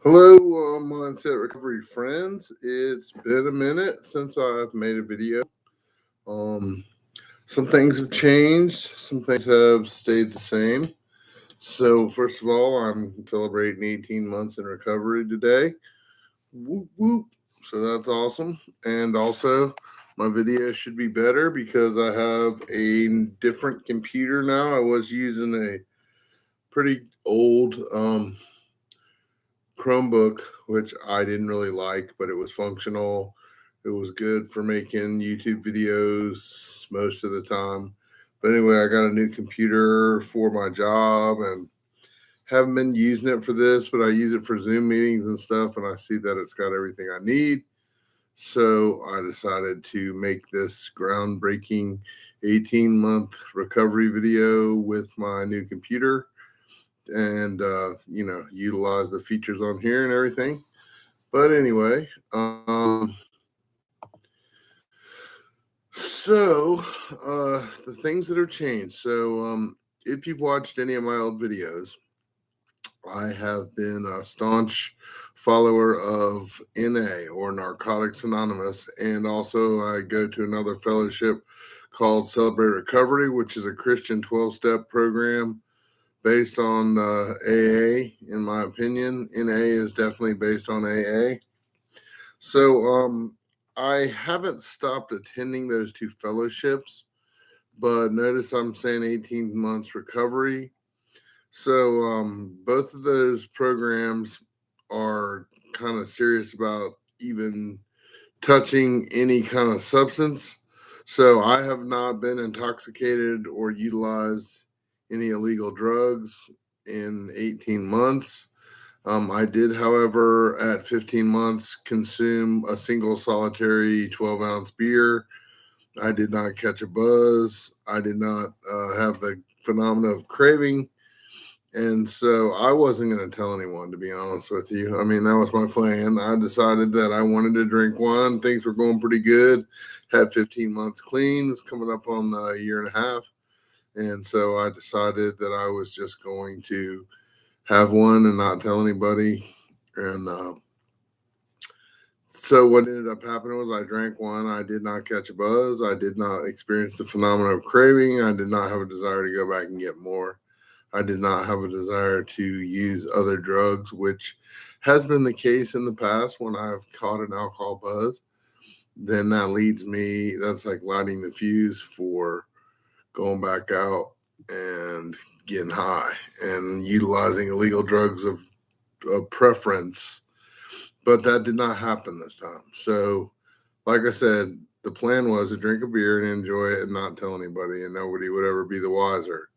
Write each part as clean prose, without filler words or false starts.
Hello, Mindset Recovery friends. It's been a minute since I've made a video. Um, some things have changed, some things have stayed the same. So, first of all, I'm celebrating 18 months in recovery today. Whoop, whoop. So, that's awesome. And also, my video should be better because I have a different computer now. I was using a pretty old Chromebook, which I didn't really like, but it was functional. It was good for making YouTube videos most of the time. But anyway, I got a new computer for my job and haven't been using it for this, but I use it for Zoom meetings and stuff, and I see that it's got everything I need. So I decided to make this groundbreaking 18-month recovery video with my new computer and utilize the features on here and everything. But anyway, so the things that have changed. So if you've watched any of my old videos, I have been a staunch follower of NA or Narcotics Anonymous, and also I go to another fellowship called Celebrate Recovery, which is a Christian 12-step program based on AA, in my opinion. NA is definitely based on AA. So I haven't stopped attending those two fellowships, but notice I'm saying 18 months recovery. So both of those programs are kind of serious about even touching any kind of substance. So I have not been intoxicated or utilized any illegal drugs in 18 months. I did, however, at 15 months, consume a single solitary 12-ounce beer. I did not catch a buzz. I did not have the phenomena of craving. And so I wasn't going to tell anyone, to be honest with you. I mean, that was my plan. I decided that I wanted to drink one. Things were going pretty good. Had 15 months clean. It was coming up on a year and a half. And so I decided that I was just going to have one and not tell anybody. And so what ended up happening was I drank one. I did not catch a buzz. I did not experience the phenomenon of craving. I did not have a desire to go back and get more. I did not have a desire to use other drugs, which has been the case in the past when I've caught an alcohol buzz. Then that leads me, that's like lighting the fuse for going back out and getting high and utilizing illegal drugs of preference. But that did not happen this time. So, like I said, the plan was to drink a beer and enjoy it and not tell anybody, and nobody would ever be the wiser.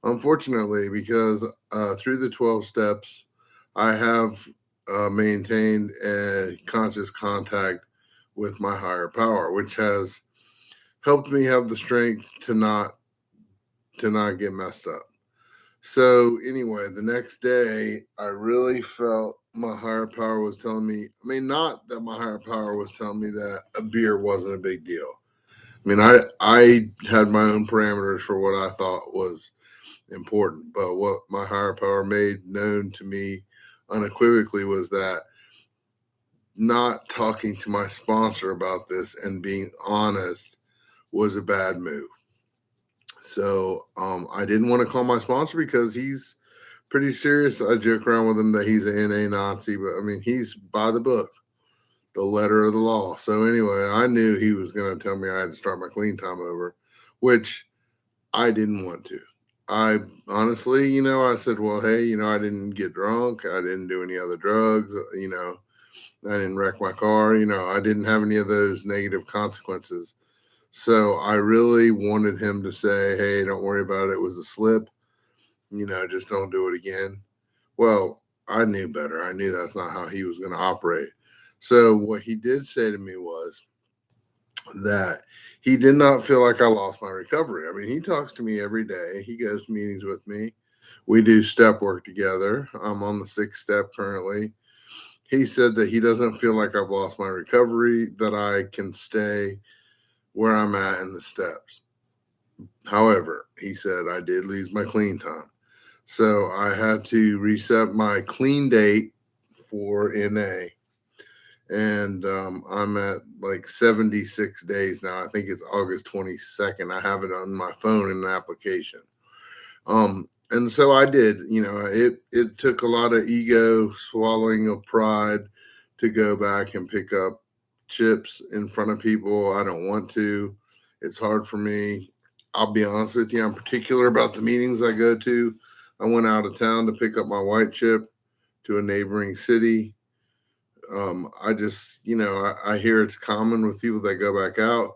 Unfortunately, because through the 12 steps, I have maintained a conscious contact with my higher power, which has helped me have the strength to not get messed up. So anyway, the next day, I really felt my higher power was telling me. I mean, not that my higher power was telling me that a beer wasn't a big deal. I mean, I had my own parameters for what I thought was important, but what my higher power made known to me unequivocally was that not talking to my sponsor about this and being honest was a bad move. So I didn't want to call my sponsor because he's pretty serious. I joke around with him that he's an NA Nazi, but I mean, he's by the book, the letter of the law. So anyway, I knew he was going to tell me I had to start my clean time over, which I didn't want to. I honestly, I said, well, hey, I didn't get drunk. I didn't do any other drugs. I didn't wreck my car. I didn't have any of those negative consequences. So I really wanted him to say, hey, don't worry about it. It was a slip. Just don't do it again. Well, I knew better. I knew that's not how he was going to operate. So what he did say to me was that he did not feel like I lost my recovery. I mean, he talks to me every day. He goes to meetings with me. We do step work together. I'm on the 6th step currently. He said that he doesn't feel like I've lost my recovery, that I can stay where I'm at in the steps. However, he said I did lose my clean time. So I had to reset my clean date for NA. And I'm at like 76 days now. I think it's August 22nd. I have it on my phone in an application. And so I did, it took a lot of ego swallowing of pride to go back and pick up chips in front of people. I don't want to. It's hard for me. I'll be honest with you. I'm particular about the meetings I go to. I went out of town to pick up my white chip to a neighboring city. I just, I hear it's common with people that go back out,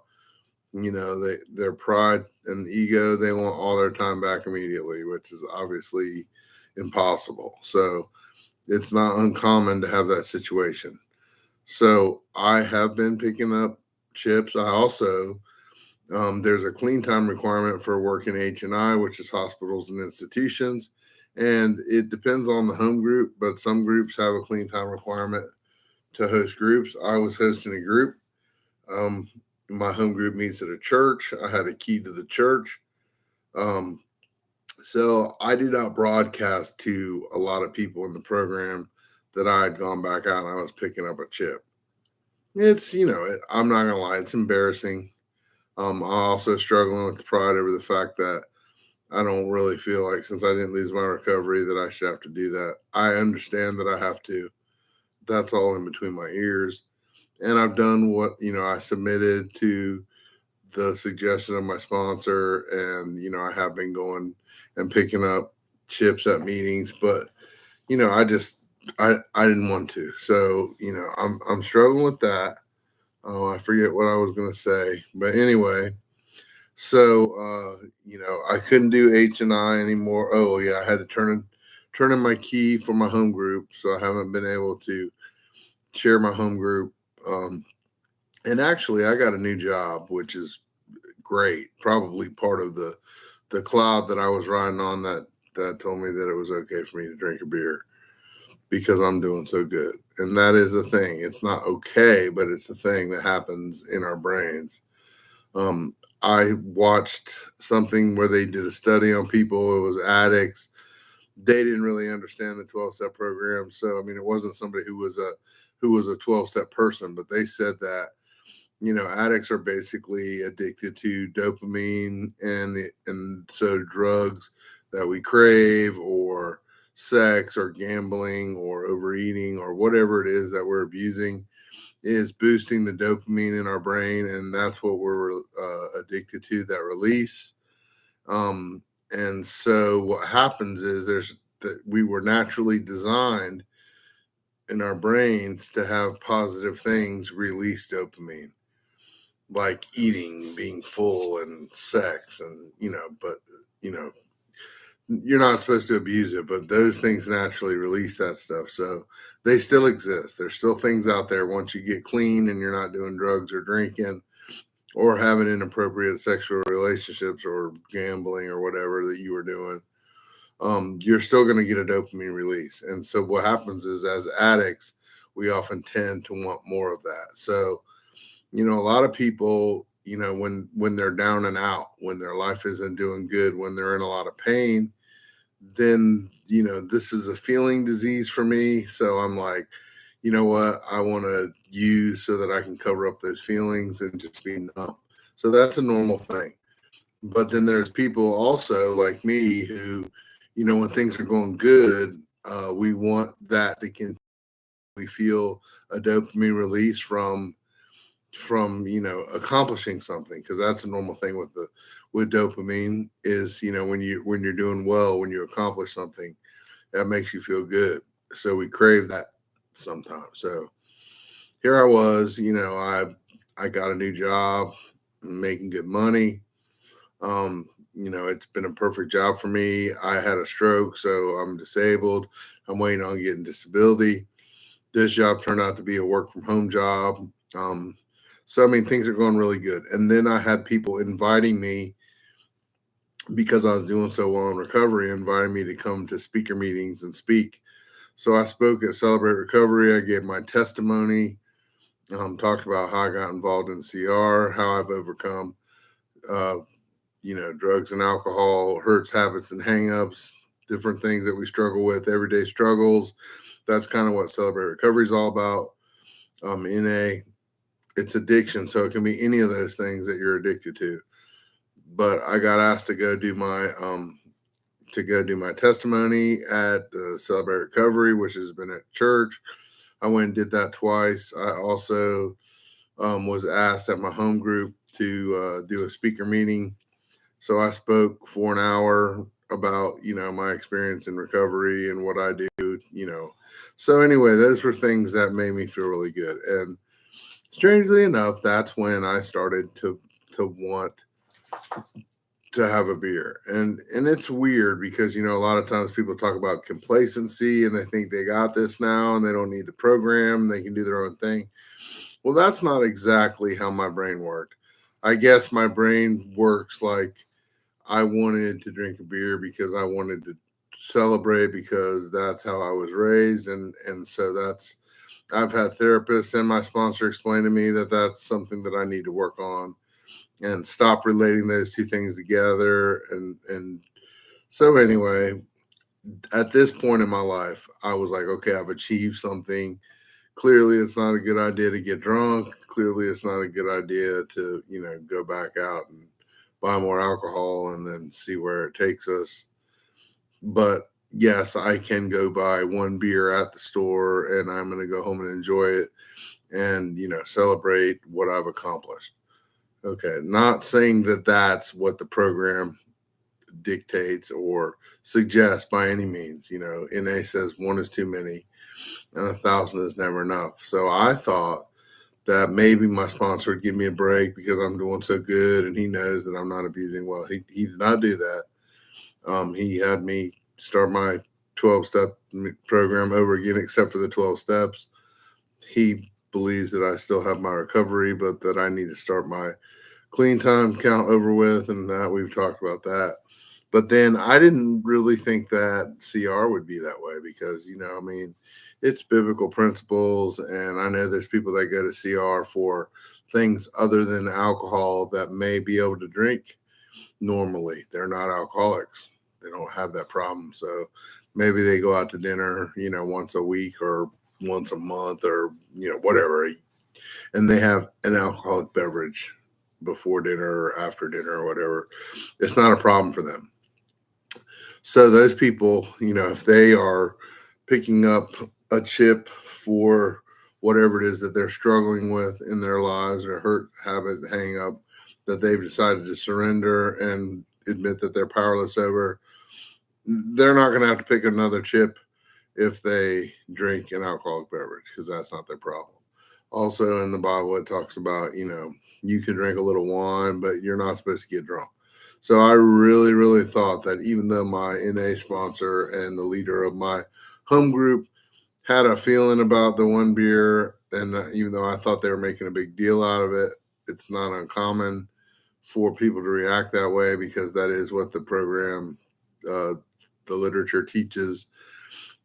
their pride and ego, they want all their time back immediately, which is obviously impossible. So it's not uncommon to have that situation. So I have been picking up chips. I also, there's a clean time requirement for work in H&I, which is hospitals and institutions. And it depends on the home group, but some groups have a clean time requirement to host groups. I was hosting a group. My home group meets at a church. I had a key to the church. So I did not broadcast to a lot of people in the program that I had gone back out and I was picking up a chip. It's, I'm not going to lie, it's embarrassing. I'm also struggling with the pride over the fact that I don't really feel like, since I didn't lose my recovery, that I should have to do that. I understand that I have to. That's all in between my ears. And I've done what, I submitted to the suggestion of my sponsor. And, I have been going and picking up chips at meetings, but, I didn't want to. So, I'm struggling with that. Oh, I forget what I was going to say, but anyway, so, I couldn't do H&I anymore. Oh yeah. I had to turn in my key for my home group. So I haven't been able to share my home group. And actually I got a new job, which is great. Probably part of the cloud that I was riding on that told me that it was okay for me to drink a beer because I'm doing so good. And that is a thing. It's not okay, but it's a thing that happens in our brains. I watched something where they did a study on people. It was addicts. They didn't really understand the 12-step program. So, it wasn't somebody who was a 12-step person, but they said that, addicts are basically addicted to dopamine and so drugs that we crave, or sex or gambling or overeating or whatever it is that we're abusing is boosting the dopamine in our brain. And that's what we're addicted to, that release. And so what happens is that we were naturally designed in our brains to have positive things release dopamine, like eating, being full, and sex, and but you're not supposed to abuse it, but those things naturally release that stuff. So they still exist. There's still things out there once you get clean and you're not doing drugs or drinking or having inappropriate sexual relationships or gambling or whatever that you were doing. You're still going to get a dopamine release. And so what happens is, as addicts, we often tend to want more of that. So, a lot of people, when they're down and out, when their life isn't doing good, when they're in a lot of pain, then, this is a feeling disease for me. So I'm like, you know what, I want to use so that I can cover up those feelings and just be numb. So that's a normal thing. But then there's people also like me who, when things are going good, we want that to continue. We feel a dopamine release from accomplishing something, because that's a normal thing with dopamine is, when you're doing well, when you accomplish something, that makes you feel good. So we crave that sometimes. So here I was, I got a new job, making good money. It's been a perfect job for me. I had a stroke, so I'm disabled. I'm waiting on getting disability. This job turned out to be a work from home job. So, things are going really good. And then I had people inviting me, because I was doing so well in recovery, inviting me to come to speaker meetings and speak. So I spoke at Celebrate Recovery. I gave my testimony, talked about how I got involved in CR, how I've overcome, drugs and alcohol, hurts, habits, and hangups, different things that we struggle with, everyday struggles, That's kind of what Celebrate Recovery is all about. NA, it's addiction, so it can be any of those things that you're addicted to. But I got asked to go do my testimony at the Celebrate Recovery, which has been at church. I went and did that twice. I also was asked at my home group to do a speaker meeting. So I spoke for an hour about, my experience in recovery and what I do. So anyway, those were things that made me feel really good. And strangely enough, that's when I started to want to have a beer. And it's weird because a lot of times people talk about complacency and they think they got this now and they don't need the program, they can do their own thing. Well, that's not exactly how my brain worked. I guess my brain works like I wanted to drink a beer because I wanted to celebrate because that's how I was raised, and so that's I've had therapists and my sponsor explain to me that that's something that I need to work on and stop relating those two things together. And so anyway, at this point in my life, I was like, okay, I've achieved something. Clearly it's not a good idea to get drunk. Clearly it's not a good idea to, go back out and buy more alcohol and then see where it takes us. But yes, I can go buy one beer at the store and I'm going to go home and enjoy it and, celebrate what I've accomplished. Okay, not saying that that's what the program dictates or suggests by any means. NA says one is too many and 1,000 is never enough. So I thought that maybe my sponsor would give me a break because I'm doing so good and he knows that I'm not abusing. Well, he did not do that. He had me start my 12-step program over again, except for the 12 steps. He believes that I still have my recovery, but that I need to start my clean time count over with, and that we've talked about that. But then I didn't really think that CR would be that way because, it's biblical principles. And I know there's people that go to CR for things other than alcohol that may be able to drink normally. They're not alcoholics. They don't have that problem. So maybe they go out to dinner, once a week or once a month or, whatever. And they have an alcoholic beverage before dinner or after dinner or whatever. It's not a problem for them. So those people, if they are picking up a chip for whatever it is that they're struggling with in their lives or hurt, habit, hang up that they've decided to surrender and admit that they're powerless over, they're not going to have to pick another chip if they drink an alcoholic beverage because that's not their problem. Also in the Bible, it talks about, you can drink a little wine, but you're not supposed to get drunk. So I really, really thought that even though my NA sponsor and the leader of my home group had a feeling about the one beer, and even though I thought they were making a big deal out of it, it's not uncommon for people to react that way because that is what the program, the literature teaches.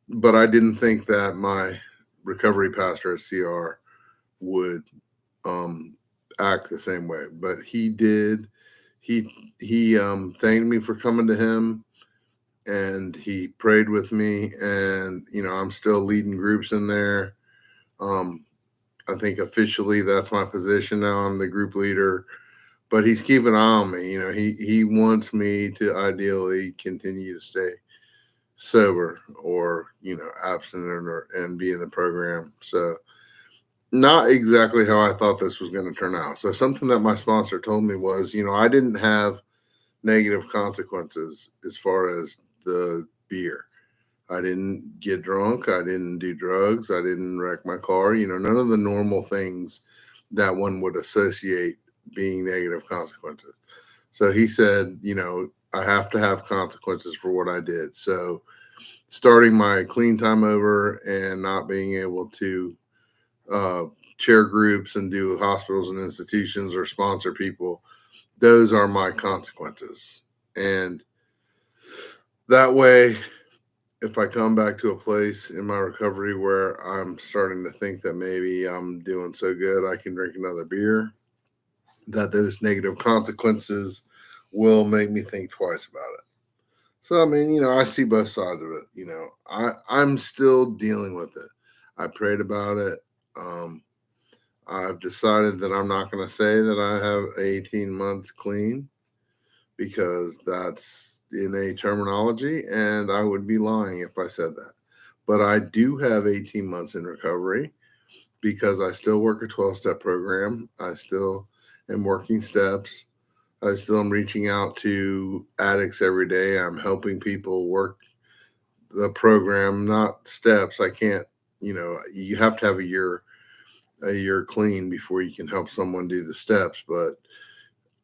But I didn't think that my recovery pastor at CR would act the same way, but he did. He thanked me for coming to him, and he prayed with me, and I'm still leading groups in there. I think officially that's my position now. I'm the group leader, but he's keeping an eye on me. He wants me to ideally continue to stay sober or abstinent and be in the program. So not exactly how I thought this was going to turn out. So something that my sponsor told me was, I didn't have negative consequences as far as the beer. I didn't get drunk. I didn't do drugs. I didn't wreck my car. None of the normal things that one would associate being negative consequences. So he said, I have to have consequences for what I did. So starting my clean time over and not being able to chair groups and do hospitals and institutions or sponsor people, those are my consequences. And that way, if I come back to a place in my recovery where I'm starting to think that maybe I'm doing so good I can drink another beer, that those negative consequences will make me think twice about it. So I mean, I see both sides of it. I'm still dealing with it. I prayed about it. Um, I've decided that I'm not going to say that I have 18 months clean because that's in a terminology, and I would be lying if I said that. But I do have 18 months in recovery because I still work a 12-step program. I still am working steps. I still am reaching out to addicts every day. I'm helping people work the program, not steps. I can't, you have to have a year clean before you can help someone do the steps. But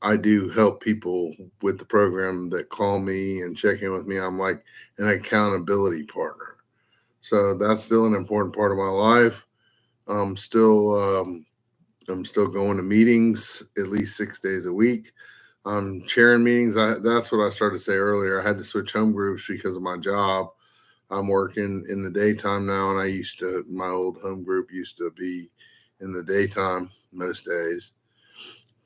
I do help people with the program that call me and check in with me. I'm like an accountability partner. So that's still an important part of my life. I'm still I'm still going to meetings at least 6 days a week. I'm chairing meetings. That's what I started to say earlier. I had to switch home groups because of my job. I'm working in the daytime now, and my old home group used to be in the daytime most days.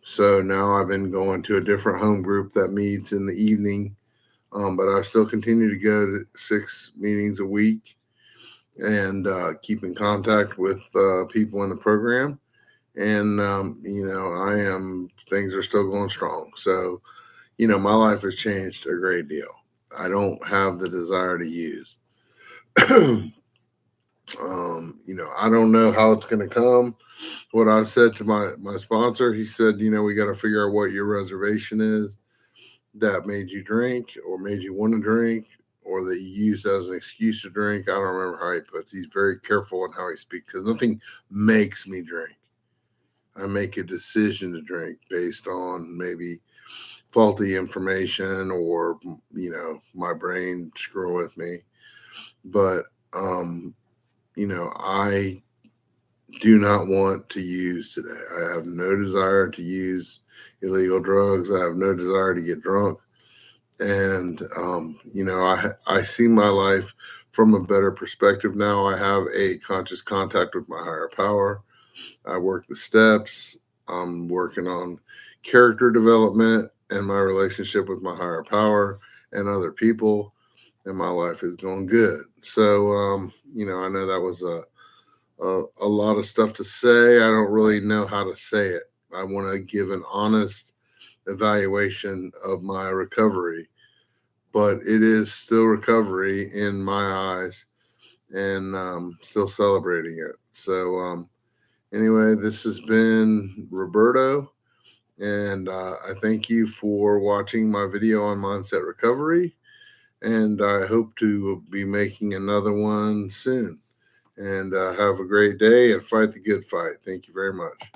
So now I've been going to a different home group that meets in the evening. But I still continue to go to 6 meetings a week and keep in contact with people in the program. And, things are still going strong. So, my life has changed a great deal. I don't have the desire to use. I don't know how it's going to come. What I said to my sponsor, he said, we got to figure out what your reservation is that made you drink or made you want to drink or that you used as an excuse to drink. I don't remember how he puts. He's very careful in how he speaks because nothing makes me drink. I make a decision to drink based on maybe faulty information or my brain screwing with me. But I do not want to use today. I have no desire to use illegal drugs. I have no desire to get drunk. And I see my life from a better perspective now. I have a conscious contact with my higher power. I work the steps. I'm working on character development and my relationship with my higher power and other people, and my life is going good. So, I know that was a lot of stuff to say. I don't really know how to say it. I want to give an honest evaluation of my recovery, but it is still recovery in my eyes, and still celebrating it. So, anyway, this has been Roberto, and I thank you for watching my video on mindset recovery. And I hope to be making another one soon. And have a great day and fight the good fight. Thank you very much.